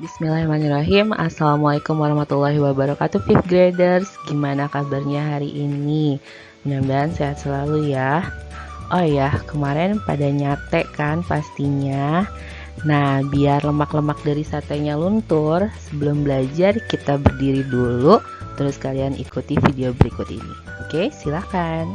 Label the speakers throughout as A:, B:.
A: Bismillahirrahmanirrahim. Assalamualaikum warahmatullahi wabarakatuh, fifth graders. Gimana kabarnya hari ini? Mudah-mudahan sehat selalu ya. Oh ya, kemarin pada nyate kan pastinya. Nah, biar lemak-lemak dari satenya luntur, sebelum belajar kita berdiri dulu, terus kalian ikuti video berikut ini. Oke, silahkan.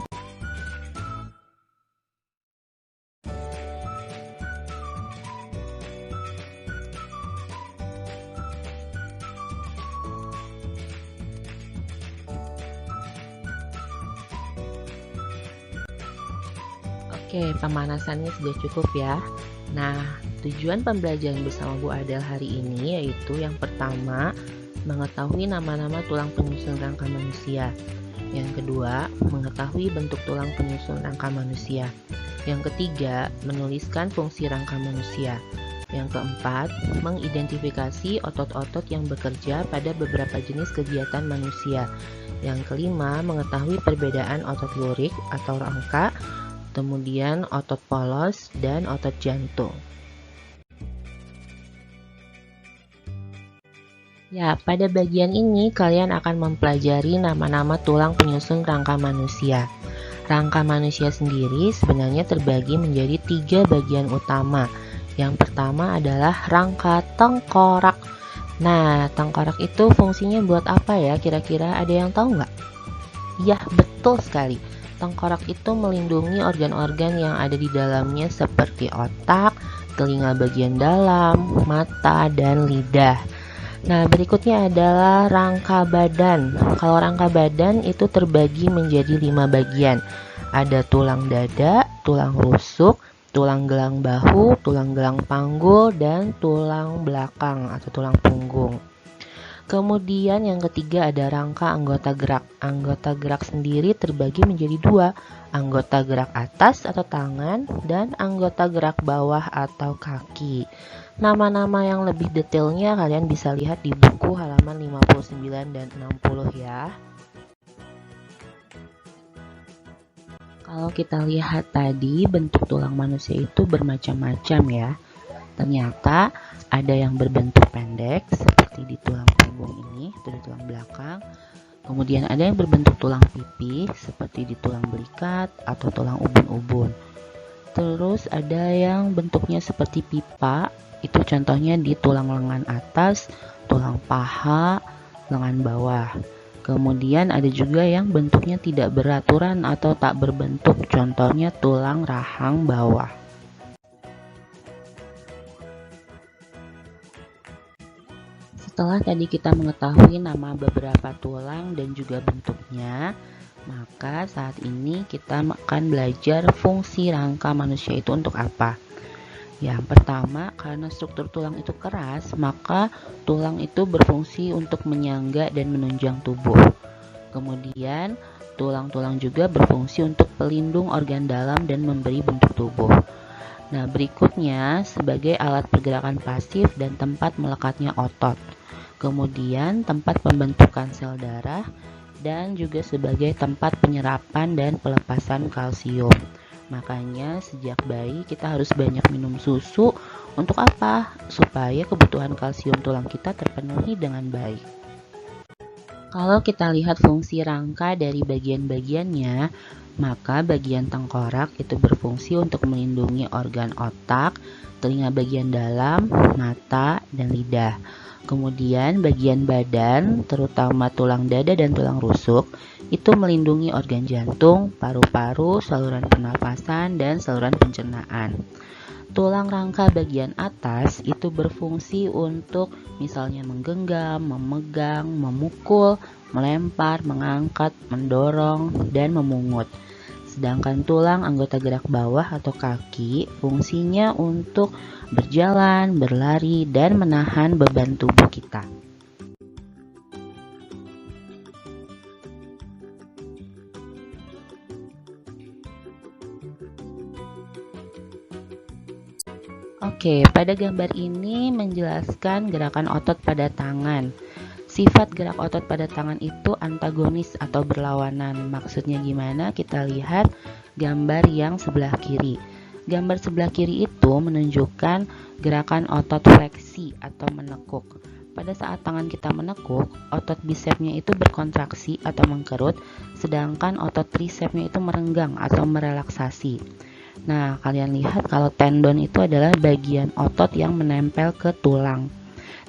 A: Oke, pemanasannya sudah cukup ya. Nah, tujuan pembelajaran bersama Bu Adel hari ini yaitu yang pertama, mengetahui nama-nama tulang penyusun rangka manusia. Yang kedua, mengetahui bentuk tulang penyusun rangka manusia. Yang ketiga, menuliskan fungsi rangka manusia. Yang keempat, mengidentifikasi otot-otot yang bekerja pada beberapa jenis kegiatan manusia. Yang kelima, mengetahui perbedaan otot lurik atau rangka, kemudian otot polos dan otot jantung. Ya, pada bagian ini kalian akan mempelajari nama-nama tulang penyusun rangka manusia. Rangka manusia sendiri sebenarnya terbagi menjadi 3 bagian utama. Yang pertama adalah rangka tengkorak. Nah, tengkorak itu fungsinya buat apa ya? Kira-kira ada yang tahu nggak? Ya, betul sekali. Tengkorak itu melindungi organ-organ yang ada di dalamnya seperti otak, telinga bagian dalam, mata, dan lidah. Nah, berikutnya adalah rangka badan. Kalau rangka badan itu terbagi menjadi 5 bagian. Ada tulang dada, tulang rusuk, tulang gelang bahu, tulang gelang panggul, dan tulang belakang atau tulang punggung. Kemudian yang ketiga ada rangka anggota gerak. Anggota gerak sendiri terbagi menjadi 2, anggota gerak atas atau tangan dan anggota gerak bawah atau kaki. Nama-nama yang lebih detailnya kalian bisa lihat di buku halaman 59 dan 60 ya. Kalau kita lihat tadi bentuk tulang manusia itu bermacam-macam ya. Ternyata ada yang berbentuk pendek seperti di tulang punggung ini, itu di tulang belakang. Kemudian ada yang berbentuk tulang pipi seperti di tulang belikat atau tulang ubun-ubun. Terus ada yang bentuknya seperti pipa, itu contohnya di tulang lengan atas, tulang paha, lengan bawah. Kemudian ada juga yang bentuknya tidak beraturan atau tak berbentuk, contohnya tulang rahang bawah. Setelah tadi kita mengetahui nama beberapa tulang dan juga bentuknya, maka saat ini kita akan belajar fungsi rangka manusia itu untuk apa. Yang pertama, karena struktur tulang itu keras, maka tulang itu berfungsi untuk menyangga dan menunjang tubuh. Kemudian, tulang-tulang juga berfungsi untuk pelindung organ dalam dan memberi bentuk tubuh. Nah, berikutnya sebagai alat pergerakan pasif dan tempat melekatnya otot. Kemudian tempat pembentukan sel darah dan juga sebagai tempat penyerapan dan pelepasan kalsium. Makanya sejak bayi kita harus banyak minum susu. Untuk apa? Supaya kebutuhan kalsium tulang kita terpenuhi dengan baik. Kalau kita lihat fungsi rangka dari bagian-bagiannya, maka bagian tengkorak itu berfungsi untuk melindungi organ otak, telinga bagian dalam, mata, dan lidah. Kemudian bagian badan, terutama tulang dada dan tulang rusuk, itu melindungi organ jantung, paru-paru, saluran pernapasan, dan saluran pencernaan. Tulang rangka bagian atas itu berfungsi untuk misalnya menggenggam, memegang, memukul, melempar, mengangkat, mendorong, dan memungut. Sedangkan tulang anggota gerak bawah atau kaki fungsinya untuk berjalan, berlari, dan menahan beban tubuh kita. Oke, pada gambar ini menjelaskan gerakan otot pada tangan. Sifat gerak otot pada tangan itu antagonis atau berlawanan. Maksudnya gimana? Kita lihat gambar yang sebelah kiri. Gambar sebelah kiri itu menunjukkan gerakan otot fleksi atau menekuk. Pada saat tangan kita menekuk, otot bisepsnya itu berkontraksi atau mengkerut, sedangkan otot tricepsnya itu merenggang atau merelaksasi. Nah, kalian lihat kalau tendon itu adalah bagian otot yang menempel ke tulang.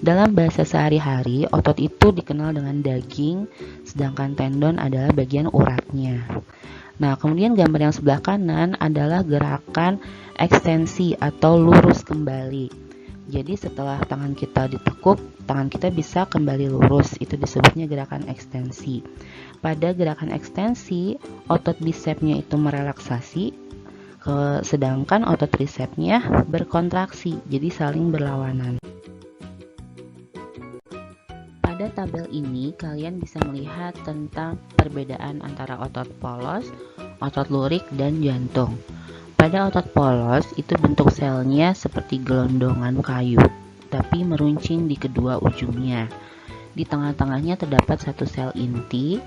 A: Dalam bahasa sehari-hari, otot itu dikenal dengan daging, sedangkan tendon adalah bagian uratnya. Nah, kemudian gambar yang sebelah kanan adalah gerakan ekstensi atau lurus kembali. Jadi setelah tangan kita ditekuk, tangan kita bisa kembali lurus. Itu disebutnya gerakan ekstensi. Pada gerakan ekstensi, otot bisepsnya itu merelaksasi, sedangkan otot tricepsnya berkontraksi, jadi saling berlawanan. Pada tabel ini, kalian bisa melihat tentang perbedaan antara otot polos, otot lurik, dan jantung. Pada otot polos, itu bentuk selnya seperti gelondongan kayu, tapi meruncing di kedua ujungnya. Di tengah-tengahnya terdapat satu sel inti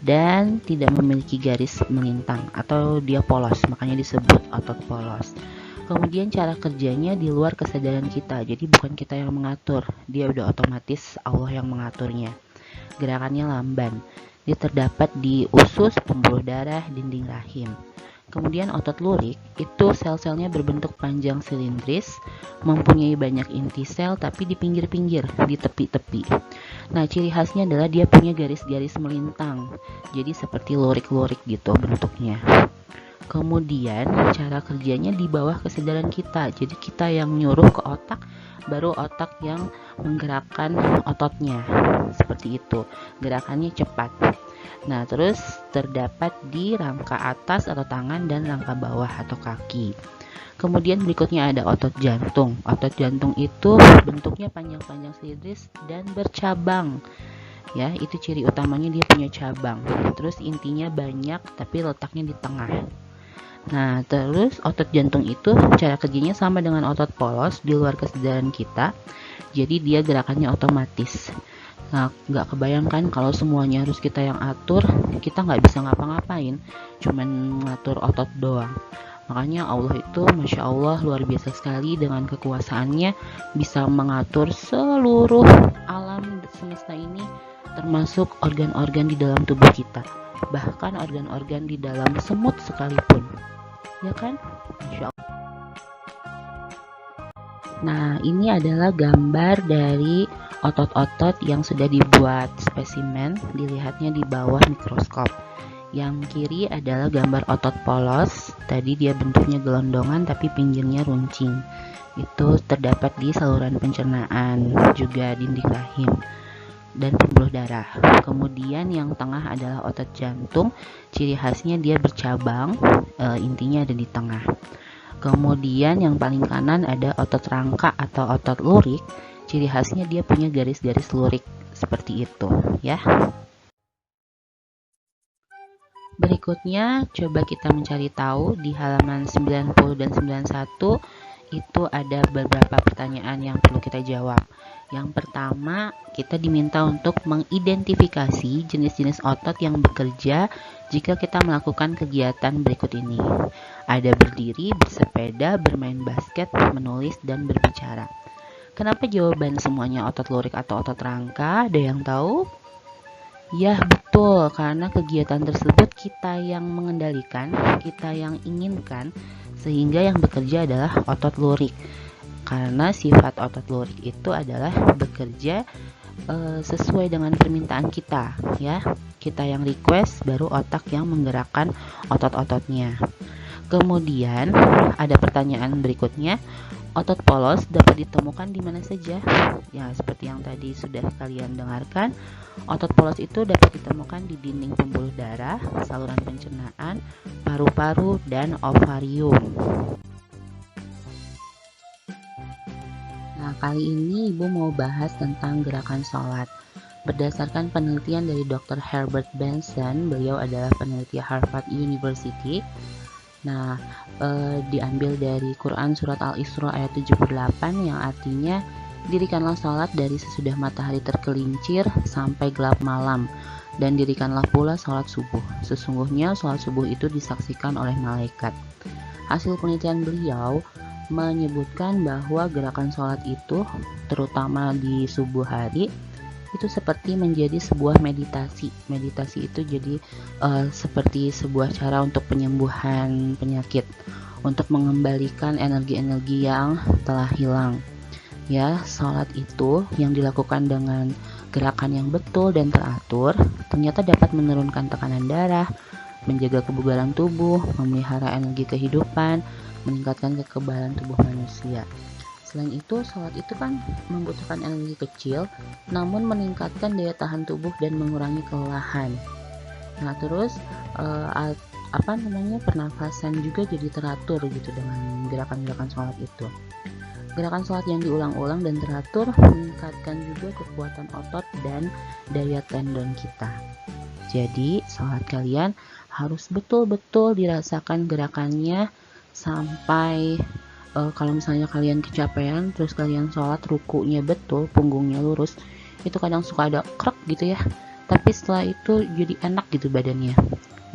A: dan tidak memiliki garis melintang atau dia polos, makanya disebut otot polos. Kemudian cara kerjanya di luar kesadaran kita, jadi bukan kita yang mengatur, dia udah otomatis Allah yang mengaturnya. Gerakannya lamban, dia terdapat di usus, pembuluh darah, dinding rahim. Kemudian otot lurik itu sel-selnya berbentuk panjang silindris, mempunyai banyak inti sel tapi di pinggir-pinggir, di tepi-tepi. Nah, ciri khasnya adalah dia punya garis-garis melintang, jadi seperti lurik-lurik gitu bentuknya. Kemudian cara kerjanya di bawah kesadaran kita, jadi kita yang nyuruh ke otak, baru otak yang menggerakkan ototnya, seperti itu. Gerakannya cepat. Nah, terus terdapat di rangka atas atau tangan dan rangka bawah atau kaki. Kemudian berikutnya ada otot jantung. Otot jantung itu bentuknya panjang-panjang silindris dan bercabang. Ya, itu ciri utamanya, dia punya cabang. Terus intinya banyak tapi letaknya di tengah. Nah, terus otot jantung itu cara kerjanya sama dengan otot polos di luar kesadaran kita. Jadi dia gerakannya otomatis. Nah, nggak kebayangkan kalau semuanya harus kita yang atur, kita nggak bisa ngapa-ngapain, cuman ngatur otot doang. Makanya Allah itu Masya Allah luar biasa sekali dengan kekuasaannya, bisa mengatur seluruh alam semesta ini, termasuk organ-organ di dalam tubuh kita, bahkan organ-organ di dalam semut sekalipun. Ya kan? Masya Allah. Nah, ini adalah gambar dari otot-otot yang sudah dibuat spesimen, dilihatnya di bawah mikroskop. Yang kiri adalah gambar otot polos, tadi dia bentuknya gelondongan tapi pinggirnya runcing. Itu terdapat di saluran pencernaan, juga dinding rahim dan pembuluh darah. Kemudian yang tengah adalah otot jantung, ciri khasnya dia bercabang, intinya ada di tengah. Kemudian yang paling kanan ada otot rangka atau otot lurik, ciri khasnya dia punya garis-garis lurik seperti itu ya. Berikutnya coba kita mencari tahu di halaman 90 dan 91 itu ada beberapa pertanyaan yang perlu kita jawab. Yang pertama, kita diminta untuk mengidentifikasi jenis-jenis otot yang bekerja jika kita melakukan kegiatan berikut ini. Ada berdiri, bersepeda, bermain basket, menulis, dan berbicara. Kenapa jawaban semuanya otot lurik atau otot rangka? Ada yang tahu? Ya, betul, karena kegiatan tersebut kita yang mengendalikan, kita yang inginkan, sehingga yang bekerja adalah otot lurik. Karena sifat otot lurik itu adalah bekerja sesuai dengan permintaan kita, ya. Kita yang request, baru otak yang menggerakkan otot-ototnya. Kemudian ada pertanyaan berikutnya, otot polos dapat ditemukan di mana saja? Ya, seperti yang tadi sudah kalian dengarkan, otot polos itu dapat ditemukan di dinding pembuluh darah, saluran pencernaan, paru-paru, dan ovarium. Nah, kali ini Ibu mau bahas tentang gerakan sholat. Berdasarkan penelitian dari Dr. Herbert Benson, beliau adalah peneliti Harvard University. Nah, diambil dari Quran Surat Al-Isra ayat 78 yang artinya, dirikanlah sholat dari sesudah matahari tergelincir sampai gelap malam, dan dirikanlah pula sholat subuh. Sesungguhnya sholat subuh itu disaksikan oleh malaikat. Hasil penelitian beliau menyebutkan bahwa gerakan sholat itu, terutama di subuh hari, itu seperti menjadi sebuah meditasi. Meditasi itu jadi seperti sebuah cara untuk penyembuhan penyakit, untuk mengembalikan energi-energi yang telah hilang. Ya, sholat itu yang dilakukan dengan gerakan yang betul dan teratur ternyata dapat menurunkan tekanan darah, menjaga kebugaran tubuh, memelihara energi kehidupan, meningkatkan kekebalan tubuh manusia. Selain itu, sholat itu kan membutuhkan energi kecil, namun meningkatkan daya tahan tubuh dan mengurangi kelelahan. Nah, terus pernafasan juga jadi teratur gitu dengan gerakan-gerakan sholat itu. Gerakan sholat yang diulang-ulang dan teratur meningkatkan juga kekuatan otot dan daya tendon kita. Jadi, sholat kalian harus betul-betul dirasakan gerakannya sampai kalau misalnya kalian kecapean terus kalian sholat rukunya betul, punggungnya lurus, itu kadang suka ada krek gitu ya, tapi setelah itu jadi enak gitu badannya.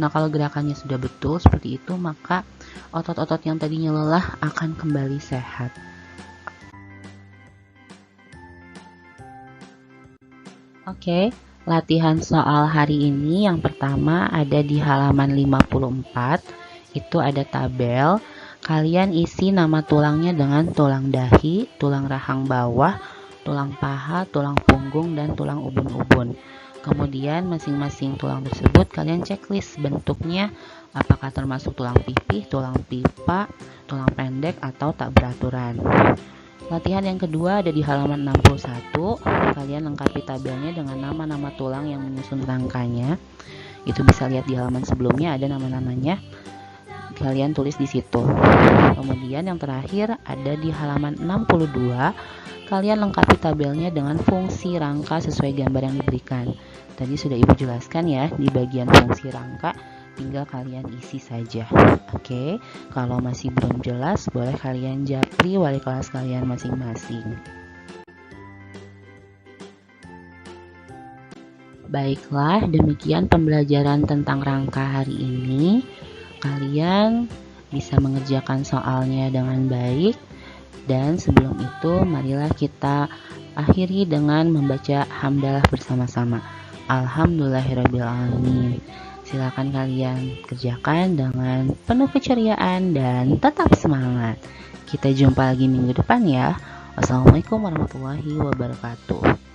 A: Nah, kalau gerakannya sudah betul seperti itu, maka otot-otot yang tadinya lelah akan kembali sehat. Oke, latihan soal hari ini yang pertama ada di halaman 54. Itu ada tabel. Kalian isi nama tulangnya dengan tulang dahi, tulang rahang bawah, tulang paha, tulang punggung, dan tulang ubun-ubun. Kemudian masing-masing tulang tersebut kalian checklist bentuknya, apakah termasuk tulang pipih, tulang pipa, tulang pendek, atau tak beraturan. Latihan yang kedua ada di halaman 61. Kalian lengkapi tabelnya dengan nama-nama tulang yang menyusun rangkanya. Itu bisa lihat di halaman sebelumnya, ada nama-namanya. Kalian tulis di situ. Kemudian yang terakhir ada di halaman 62. Kalian lengkapi tabelnya dengan fungsi rangka sesuai gambar yang diberikan. Tadi sudah Ibu jelaskan ya, di bagian fungsi rangka tinggal kalian isi saja. Oke, kalau masih belum jelas boleh kalian japri wali kelas kalian masing-masing. Baiklah, demikian pembelajaran tentang rangka hari ini. Kalian bisa mengerjakan soalnya dengan baik. Dan sebelum itu, marilah kita akhiri dengan membaca hamdalah bersama-sama. Alhamdulillahirrabbilalamin. Silakan kalian kerjakan dengan penuh keceriaan dan tetap semangat. Kita jumpa lagi minggu depan ya. Wassalamualaikum warahmatullahi wabarakatuh.